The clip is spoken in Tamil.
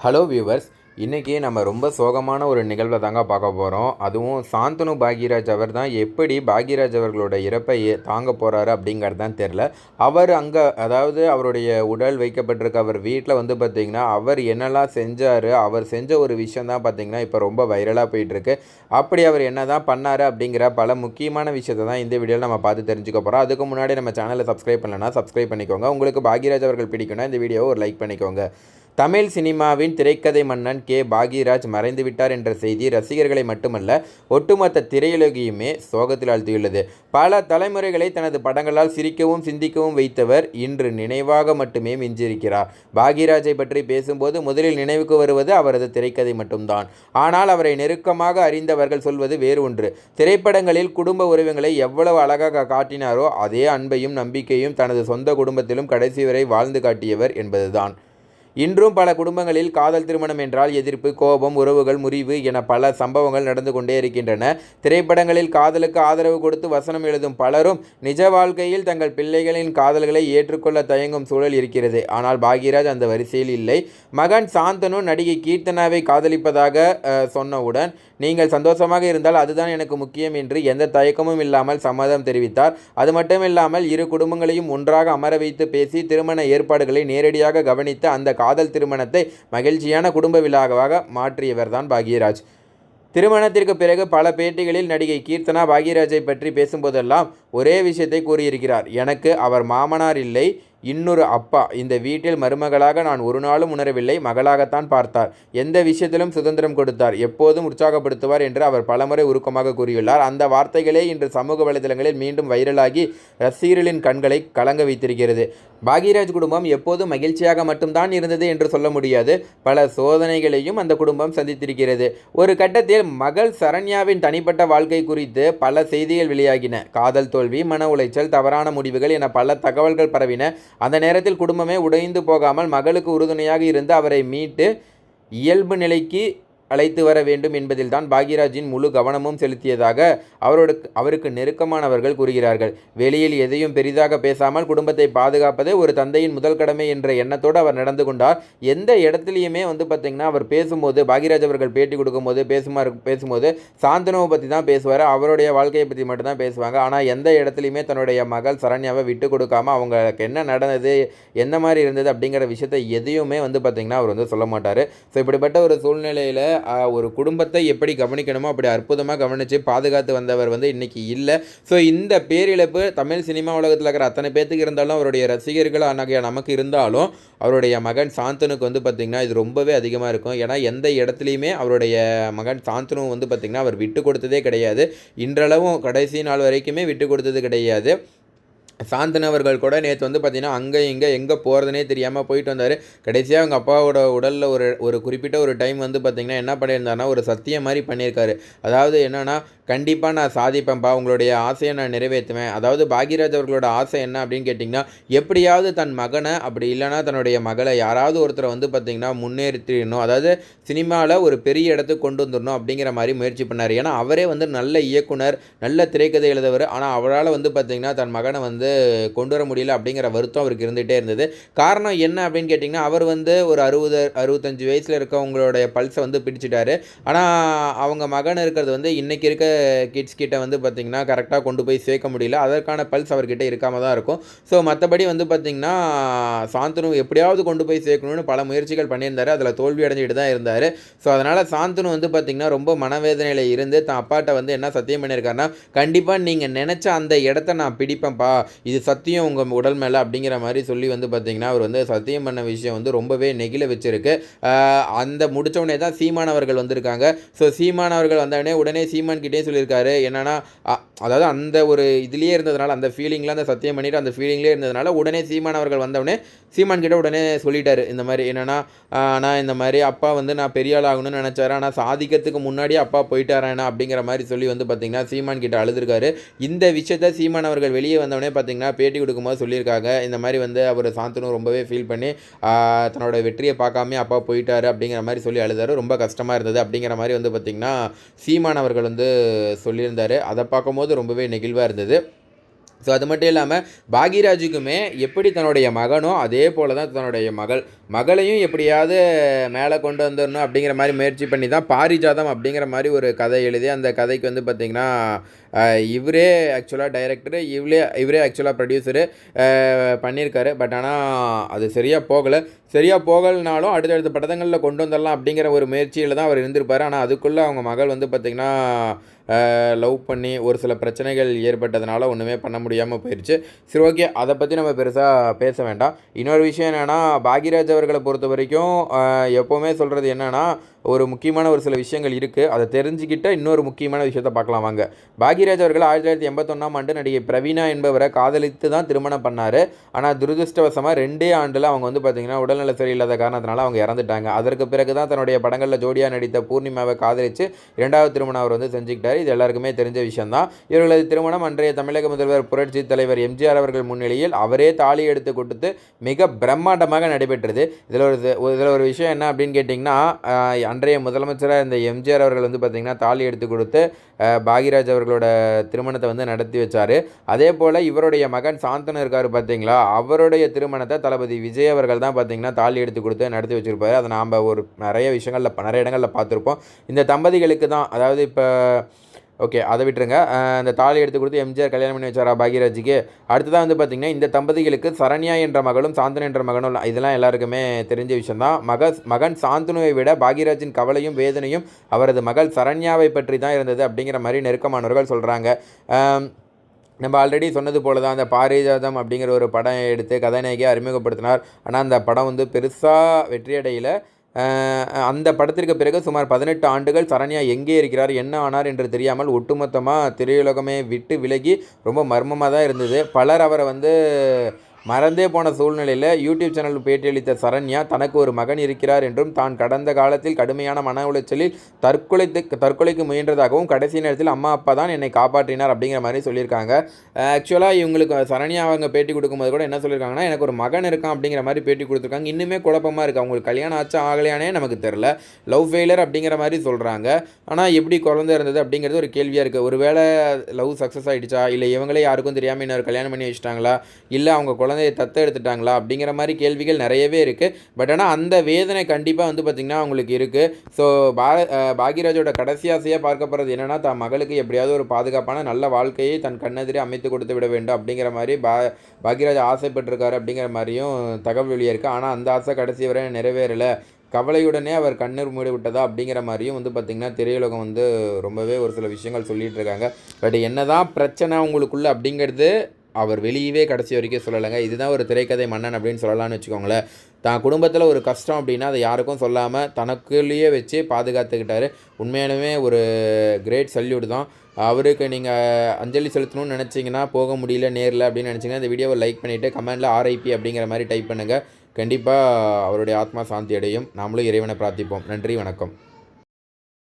ஹலோ வியூவர்ஸ், இன்றைக்கி நம்ம ரொம்ப சோகமான ஒரு நிகழ்வை தாங்க பார்க்க போகிறோம். அதுவும் சாந்தனு பாக்யராஜ் அவர் தான் எப்படி பாக்யராஜ் அவர்களோட இறப்பை தாங்க போகிறாரு அப்படிங்கிறது தான் தெரில. அவர் அங்கே அதாவது அவருடைய உடல் வைக்கப்பட்டிருக்க அவர் வீட்டில் வந்து பார்த்திங்கன்னா அவர் என்னெல்லாம் செஞ்சார், அவர் செஞ்ச ஒரு விஷயம் தான் பார்த்திங்கன்னா இப்போ ரொம்ப வைரலாக போயிட்டுருக்கு. அப்படி அவர் என்ன தான் பண்ணார் அப்படிங்கிற பல முக்கியமான விஷயத்தை தான் இந்த வீடியோவில் நம்ம பார்த்து தெரிஞ்சுக்க போகிறோம். அதுக்கு முன்னாடி நம்ம சேனலை சப்ஸ்கிரைப் பண்ணலைன்னா சப்ஸ்கிரைப் பண்ணிக்கோங்க. உங்களுக்கு பாக்யராஜ் அவர்கள் பிடிக்குன்னா இந்த வீடியோவை ஒரு லைக் பண்ணிக்கோங்க. தமிழ் சினிமாவின் திரைக்கதை மன்னன் கே பாக்யராஜ் மறைந்துவிட்டார் என்ற செய்தி ரசிகர்களை மட்டுமல்ல ஒட்டுமொத்த திரையுலகையுமே சோகத்தில் ஆழ்த்தியுள்ளது. பல தலைமுறைகளை தனது படங்களால் சிரிக்கவும் சிந்திக்கவும் வைத்தவர் இன்று நினைவாக மட்டுமே மிஞ்சியிருக்கிறார். பாக்யராஜை பற்றி பேசும்போது முதலில் நினைவுக்கு வருவது அவரது திரைக்கதை மட்டும்தான். ஆனால் அவரை நெருக்கமாக அறிந்தவர்கள் சொல்வது வேறு ஒன்று. திரைப்படங்களில் குடும்ப உறவுகளை எவ்வளவு அழகாக காட்டினாரோ அதே அன்பையும் நம்பிக்கையும் தனது சொந்த குடும்பத்திலும் கடைசி வரை வாழ்ந்து காட்டியவர் என்பதுதான். இன்றும் பல குடும்பங்களில் காதல் திருமணம் என்றால் எதிர்ப்பு, கோபம், உறவுகள் முறிவு என பல சம்பவங்கள் நடந்து கொண்டே இருக்கின்றன. திரைப்படங்களில் காதலுக்கு ஆதரவு கொடுத்து வசனம் எழுதும் பலரும் நிஜ வாழ்க்கையில் தங்கள் பிள்ளைகளின் காதல்களை ஏற்றுக்கொள்ள தயங்கும் சூழல் இருக்கிறது. ஆனால் பாக்யராஜ் அந்த வரிசையில் இல்லை. மகன் சாந்தனு நடிகை கீர்த்தனாவை காதலிப்பதாக சொன்னவுடன் நீங்கள் சந்தோஷமாக இருந்தால் அதுதான் எனக்கு முக்கியம் என்று எந்த தயக்கமும் இல்லாமல் சம்மதம் தெரிவித்தார். அது மட்டுமில்லாமல் இரு குடும்பங்களையும் ஒன்றாக அமர வைத்து பேசி திருமண ஏற்பாடுகளை நேரடியாக கவனித்து அந்த காதல் திருமணத்தை மகிழ்ச்சியான குடும்ப விழாவாக மாற்றியவர்தான் பாக்யராஜ். திருமணத்திற்கு பிறகு பல பேட்டிகளில் நடிகை கீர்த்தனா பாக்யராஜை பற்றி பேசும்போதெல்லாம் ஒரே விஷயத்தை கூறியிருக்கிறார். எனக்கு அவர் மாமனார் இல்லை, இன்னொரு அப்பா. இந்த வீட்டில் மருமகளாக நான் ஒரு நாளும் உணரவில்லை, மகளாகத்தான் பார்த்தார். எந்த விஷயத்திலும் சுதந்திரம் கொடுத்தார், எப்போதும் உற்சாகப்படுத்துவார் என்று அவர் பலமுறை உருக்கமாக கூறியுள்ளார். அந்த வார்த்தைகளே இன்று சமூக வலைதளங்களில் மீண்டும் வைரலாகி ரசிகர்களின் கண்களை கலங்க வைத்திருக்கிறது. பாக்யராஜ் குடும்பம் எப்போதும் மகிழ்ச்சியாக மட்டும்தான் இருந்தது என்று சொல்ல முடியாது. பல சோதனைகளையும் அந்த குடும்பம் சந்தித்திருக்கிறது. ஒரு கட்டத்தில் மகள் சரண்யாவின் தனிப்பட்ட வாழ்க்கை குறித்து பல செய்திகள் வெளியாகின. காதல் தோல்வி, மன உளைச்சல், தவறான முடிவுகள் என பல தகவல்கள் பரவின. அந்த நேரத்தில் குடும்பமே உடைந்து போகாமல் மகளுக்கு உறுதுணையாக இருந்து அவரை மீட்டு இயல்பு நிலைக்கு அழைத்து வர வேண்டும் என்பதில் தான் பாக்யராஜின் முழு கவனமும் செலுத்தியதாக அவருக்கு நெருக்கமானவர்கள் கூறுகிறார்கள். வெளியில் எதையும் பெரிதாக பேசாமல் குடும்பத்தை பாதுகாப்பதே ஒரு தந்தையின் முதல் கடமை என்ற எண்ணத்தோடு அவர் நடந்து கொண்டார். எந்த இடத்துலையுமே வந்து பார்த்திங்கன்னா அவர் பேசும்போது, பாக்யராஜ் அவர்கள் பேட்டி கொடுக்கும்போது பேசும்போது சாந்தனுவை பற்றி தான் பேசுவார், அவருடைய வாழ்க்கையை பற்றி மட்டும்தான் பேசுவாங்க. ஆனால் எந்த இடத்துலையுமே தன்னுடைய மகள் சரண்யாவை விட்டு கொடுக்காமல் அவங்களுக்கு என்ன நடந்தது, எந்த மாதிரி இருந்தது அப்படிங்கிற விஷயத்தை எதையுமே வந்து பார்த்திங்கன்னா அவர் வந்து சொல்ல மாட்டார். ஸோ இப்படிப்பட்ட ஒரு சூழ்நிலையில் ஒரு குடும்பத்தை எப்படி கவனிக்கணுமோ அப்படி அற்புதமாக கவனித்து பாதுகாத்து வந்தவர் வந்து இன்றைக்கி இல்லை. ஸோ இந்த பேரிழப்பு தமிழ் சினிமா உலகத்தில் இருக்கிற அத்தனை பேர்த்துக்கு இருந்தாலும், அவருடைய ரசிகர்கள் நமக்கு இருந்தாலும், அவருடைய மகன் சாந்தனுக்கு வந்து பார்த்திங்கன்னா இது ரொம்பவே அதிகமாக இருக்கும். ஏன்னா எந்த இடத்துலையுமே அவருடைய மகன் சாந்தனு வந்து பார்த்திங்கன்னா அவர் விட்டு கொடுத்ததே கிடையாது. இன்றளவும் கடைசி நாள் வரைக்குமே விட்டு கொடுத்தது கிடையாது. சாந்தன் அவர்கள் கூட நேற்று வந்து பார்த்திங்கன்னா அங்கே எங்கே போகிறதுனே தெரியாமல் போயிட்டு வந்தார். கடைசியாக அவங்க அப்பாவோட உடலில் ஒரு குறிப்பிட்ட ஒரு டைம் வந்து பார்த்திங்கன்னா என்ன பண்ணியிருந்தாருன்னா ஒரு சத்தியம் மாதிரி பண்ணியிருக்காரு. அதாவது என்னென்னா, கண்டிப்பாக நான் சாதிப்பேன்ப்பா, உங்களுடைய ஆசையை நான் நிறைவேற்றுவேன். அதாவது பாக்யராஜ் அவர்களோட ஆசை என்ன அப்படின்னு கேட்டிங்கன்னா, எப்படியாவது தன் மகனை அப்படி இல்லைனா தன்னுடைய மகளை யாராவது ஒருத்தரை வந்து பார்த்திங்கன்னா முன்னேற்றிடணும், அதாவது சினிமாவில் ஒரு பெரிய இடத்துக்கு கொண்டு வந்துடணும் அப்படிங்கிற மாதிரி முயற்சி பண்ணார். ஏன்னா அவரே வந்து நல்ல இயக்குனர், நல்ல திரைக்கதை எழுதவர். ஆனால் அவரால் வந்து பார்த்திங்கன்னா தன் மகனை வந்து கொண்டு வர முடியல அப்படிங்கிற வருத்தம் அவருக்கு இருந்துகிட்டே இருந்தது. காரணம் என்ன அப்படின்னு கேட்டிங்கன்னா, அவர் வந்து ஒரு 60-65 வயசில் இருக்கவங்களுடைய பல்ஸை வந்து பிடிச்சிட்டாரு. ஆனால் அவங்க மகன் இருக்கிறது வந்து இன்றைக்கி இருக்க கிட்ஸ் கிட்ட வந்து பார்த்திங்கன்னா கரெக்டாக கொண்டு போய் சேர்க்க முடியல. அதற்கான பல்ஸ் அவர்கிட்ட இருக்காமல் தான் இருக்கும். ஸோ மற்றபடி வந்து பார்த்திங்கன்னா சாந்தனு எப்படியாவது கொண்டு போய் சேர்க்கணும்னு பல முயற்சிகள் பண்ணியிருந்தார். அதில் தோல்வி அடைஞ்சிட்டு தான் இருந்தார். ஸோ அதனால் சாந்தனு வந்து பார்த்திங்கன்னா ரொம்ப மனவேதனையில் இருந்து தான் அப்பாட்ட வந்து என்ன சத்தியம் பண்ணியிருக்காருன்னா, கண்டிப்பாக நீங்கள் நினச்ச அந்த இடத்த நான் பிடிப்பேன்ப்பா, இது சத்தியம் உங்கள் உடல் மேலே அப்படிங்கிற மாதிரி சொல்லி வந்து பார்த்திங்கன்னா அவர் வந்து சத்தியம் பண்ண விஷயம் வந்து ரொம்பவே நெகிழ வச்சிருக்கு. அந்த முடித்தவுடனே தான் சீமான் அவர்கள் வந்திருக்காங்க. ஸோ சீமான் அவர்கள் வந்தவுடனே உடனே சீமான் கிட்டே சொல்லியிருக்காரு. என்னென்னா, அதாவது அந்த ஒரு இதுலேயே இருந்ததுனால, அந்த ஃபீலிங்கில் அந்த சத்தியம் பண்ணிவிட்டு அந்த ஃபீலிங்லேயே இருந்ததுனால உடனே சீமான் அவர்கள் வந்தவுடனே சீமான் கிட்ட உடனே சொல்லிட்டாரு. இந்த மாதிரி என்னென்னா, நான் இந்த மாதிரி அப்பா வந்து நான் பெரிய ஆள் ஆகணும்னு நினச்சாரு, ஆனால் சாதிக்கிறதுக்கு முன்னாடியே அப்பா போயிட்டாரேண்ணா அப்படிங்கிற மாதிரி சொல்லி வந்து பார்த்திங்கன்னா சீமான் கிட்ட அழுதுருக்காரு. இந்த விஷயத்தை சீமான் அவர்கள் வெளியே வந்தவுடனே பார்த்திங்கன்னா பேட்டி கொடுக்கும்போது சொல்லியிருக்காங்க. இந்த மாதிரி வந்து அவர் சாந்தனு ரொம்பவே ஃபீல் பண்ணி தன்னோட வெற்றியை பார்க்காம அப்பா போயிட்டாரு அப்படிங்கிற மாதிரி சொல்லி அழுதாரு. ரொம்ப கஷ்டமாக இருந்தது அப்படிங்கிற மாதிரி வந்து பார்த்திங்கன்னா சீமான் அவர்கள் வந்து சொல்லியிருந்தார். அதை பார்க்கும்போது ரொம்பவே நெகிழ்வாக இருந்தது. ஸோ அது மட்டும் இல்லாமல் பாக்யராஜுக்குமே எப்படி தன்னுடைய மகனோ அதே போல் தான் தன்னுடைய மகள் மகளையும் எப்படியாவது மேலே கொண்டு வந்துடணும் அப்படிங்கிற மாதிரி முயற்சி பண்ணி தான் பாரிஜாதம் அப்படிங்கிற மாதிரி ஒரு கதை எழுதி அந்த கதைக்கு வந்து பார்த்திங்கன்னா இவரே ஆக்சுவலாக டைரக்டரு இவரே ஆக்சுவலாக ப்ரொடியூசரு பண்ணியிருக்காரு. பட் ஆனால் அது சரியாக போகலைனாலும் அடுத்தடுத்த படங்களில் கொண்டு வந்துடலாம் அப்படிங்கிற ஒரு முயற்சியில் தான் அவர் இருந்திருப்பார். ஆனால் அதுக்குள்ளே அவங்க மகள் வந்து பார்த்திங்கன்னா லவ் பண்ணி ஒரு சில பிரச்சனைகள் ஏற்பட்டதுனால ஒன்றுமே பண்ண முடியாமல் போயிடுச்சு. சரி, ஓகே, அதை பற்றி நம்ம பெருசாக பேச வேண்டாம். இன்னொரு விஷயம் என்னென்னா, பாக்யராஜ் அவர்களை பொறுத்த வரைக்கும் எப்போவுமே சொல்கிறது என்னென்னா, ஒரு முக்கியமான ஒரு சில விஷயங்கள் இருக்குது. அதை தெரிஞ்சுக்கிட்ட இன்னொரு முக்கியமான விஷயத்தை பார்க்கலாம் வாங்க. பாக்யராஜ் அவர்கள் 1981ஆம் ஆண்டு நடிகை பிரவீனா என்பவரை காதலித்து தான் திருமணம் பண்ணார். ஆனால் துரதிருஷ்டவசமாக 2 ஆண்டில் அவங்க வந்து பார்த்திங்கன்னா உடல்நல சரியில்லாத காரணத்தினால அவங்க இறந்துட்டாங்க. அதற்கு பிறகு தான் தன்னுடைய படங்களில் ஜோடியாக நடித்த பூர்ணிமாவை காதலித்து 2வது திருமணம் அவர் வந்து செஞ்சுக்கிட்டார். இது எல்லாருக்குமே தெரிஞ்ச விஷயம்தான். இவர்களது திருமணம் அன்றைய தமிழக முதல்வர் புரட்சி தலைவர் எம்ஜிஆர் அவர்கள் முன்னிலையில் அவரே தாலி எடுத்து கொடுத்து மிக பிரம்மாண்டமாக நடைபெற்றது. இதில் ஒரு விஷயம் என்ன அப்படின்னு கேட்டிங்கன்னா, அன்றைய முதலமைச்சராக இந்த எம்ஜிஆர் அவர்கள் வந்து பார்த்திங்கன்னா தாலி எடுத்து கொடுத்து பாக்யராஜ் அவர்களோட திருமணத்தை வந்து நடத்தி வச்சார். அதே போல் இவருடைய மகன் சாந்தனு இருக்கார் பார்த்திங்களா, அவருடைய திருமணத்தை தளபதி விஜய் அவர்கள் தான் பார்த்திங்கன்னா தாலி எடுத்து கொடுத்து நடத்தி வச்சுருப்பார். அதை நாம் நிறைய இடங்களில் பார்த்துருப்போம். இந்த தம்பதிகளுக்கு தான், அதாவது இப்போ ஓகே, அதை விட்டுருங்க. இந்த தாலி எடுத்து கொடுத்து எம்ஜிஆர் கல்யாணம் பண்ணி வச்சாரா பாக்யராஜுக்கு. அடுத்ததான் வந்து பார்த்திங்கன்னா இந்த தம்பதிகளுக்கு சரண்யா என்ற மகளும் சாந்தனு என்ற மகனும், இதெல்லாம் எல்லாருக்குமே தெரிஞ்ச விஷயந்தான். மகன் சாந்தனுவை விட பாக்யராஜின் கவலையும் வேதனையும் அவரது மகள் சரண்யாவை பற்றி தான் இருந்தது அப்படிங்கிற மாதிரி நெருக்கமானவர்கள் சொல்கிறாங்க. நம்ம ஆல்ரெடி சொன்னது போல தான் அந்த பாரிஜாதம் அப்படிங்கிற ஒரு படம் எடுத்து கதாநாயகியை அறிமுகப்படுத்தினார். ஆனால் அந்த படம் வந்து பெருசாக வெற்றியடையில். அந்த படத்திற்கு பிறகு சுமார் 18 ஆண்டுகள் சரண்யா எங்கே இருக்கிறார், என்ன ஆனார் என்று தெரியாமல் ஒட்டுமொத்தமாக திரையுலகமே விட்டு விலகி ரொம்ப மர்மமாக தான் இருந்தது. பலர் அவரை வந்து மறந்தே போன சூழ்நிலையில் யூடியூப் சேனல் பேட்டியளித்த சரண்யா தனக்கு ஒரு மகன் இருக்கிறார் என்றும் தான் கடந்த காலத்தில் கடுமையான மன உளைச்சலில் தற்கொலைக்கு முயன்றதாகவும் கடைசி நேரத்தில் அம்மா அப்பா தான் என்னை காப்பாற்றினார் அப்படிங்கிற மாதிரி சொல்லியிருக்காங்க. ஆக்சுவலாக இவங்களுக்கு சரண்யா அவங்க பேட்டி கொடுக்கும்போது கூட என்ன சொல்லியிருக்காங்கன்னா, எனக்கு ஒரு மகன் இருக்கான் அப்படிங்கிற மாதிரி பேட்டி கொடுத்துருக்காங்க. இன்னுமே குழப்பமாக இருக்குது. அவங்களுக்கு கல்யாணம் ஆச்சா ஆகலையானே நமக்கு தெரில. லவ் ஃபெயிலியர் அப்படிங்கிற மாதிரி சொல்கிறாங்க. ஆனால் எப்படி குழந்தை இருந்தது அப்படிங்கிறது ஒரு கேள்வியாக இருக்குது. ஒருவேளை லவ் சக்ஸஸ் ஆகிடுச்சா, இல்லை இவங்களே யாருக்கும் தெரியாமல் இன்னொரு கல்யாணம் பண்ணி வச்சுட்டாங்களா, இல்லை அவங்க குழந்தையை தத்து எடுத்துட்டாங்களா அப்படிங்கிற மாதிரி கேள்விகள் நிறையவே இருக்குது. பட் ஆனால் அந்த வேதனை கண்டிப்பாக வந்து பார்த்திங்கன்னா அவங்களுக்கு இருக்குது. ஸோ பாக்யராஜோட கடைசி ஆசையாக பார்க்கப்படுறது என்னென்னா, தன் மகளுக்கு எப்படியாவது ஒரு பாதுகாப்பான நல்ல வாழ்க்கையை தன் கண்ணெதிரே அமைத்து கொடுத்து விட வேண்டும் அப்படிங்கிற மாதிரி பாக்யராஜ் ஆசைப்பட்டிருக்காரு அப்படிங்கிற மாதிரியும் தகவல் வெளியே இருக்குது. ஆனால் அந்த ஆசை கடைசி வரை நிறைவேறலை. கவலையுடனே அவர் கண்ணீர் மூடி விட்டதா அப்படிங்கிற மாதிரியும் வந்து பார்த்திங்கன்னா திரையுலகம் வந்து ரொம்பவே ஒரு சில விஷயங்கள் சொல்லிகிட்டு இருக்காங்க. பட் என்ன தான் பிரச்சனை உங்களுக்குள்ள அப்படிங்கிறது அவர் வெளியவே கடைசி வரைக்கும் சொல்லலைங்க. இதுதான் ஒரு திரைக்கதை மன்னன் அப்படின்னு சொல்லலாம்னு வச்சுக்கோங்களேன். தான் குடும்பத்தில் ஒரு கஷ்டம் அப்படின்னா அதை யாருக்கும் சொல்லாமல் தனக்குள்ளேயே வச்சு பாதுகாத்துக்கிட்டார். உண்மையாலுமே ஒரு கிரேட் சல்யூட் தான் அவருக்கு. நீங்கள் அஞ்சலி செலுத்தணும்னு நினச்சிங்கன்னா போக முடியல நேரில் அப்படின்னு நினச்சிங்கன்னா இந்த வீடியோவை லைக் பண்ணிவிட்டு கமெண்டில் RIP அப்படிங்கிற மாதிரி டைப் பண்ணுங்கள். கண்டிப்பாக அவருடைய ஆத்மா சாந்தி அடையும். நாமளும் இறைவனை பிரார்த்திப்போம். நன்றி, வணக்கம்.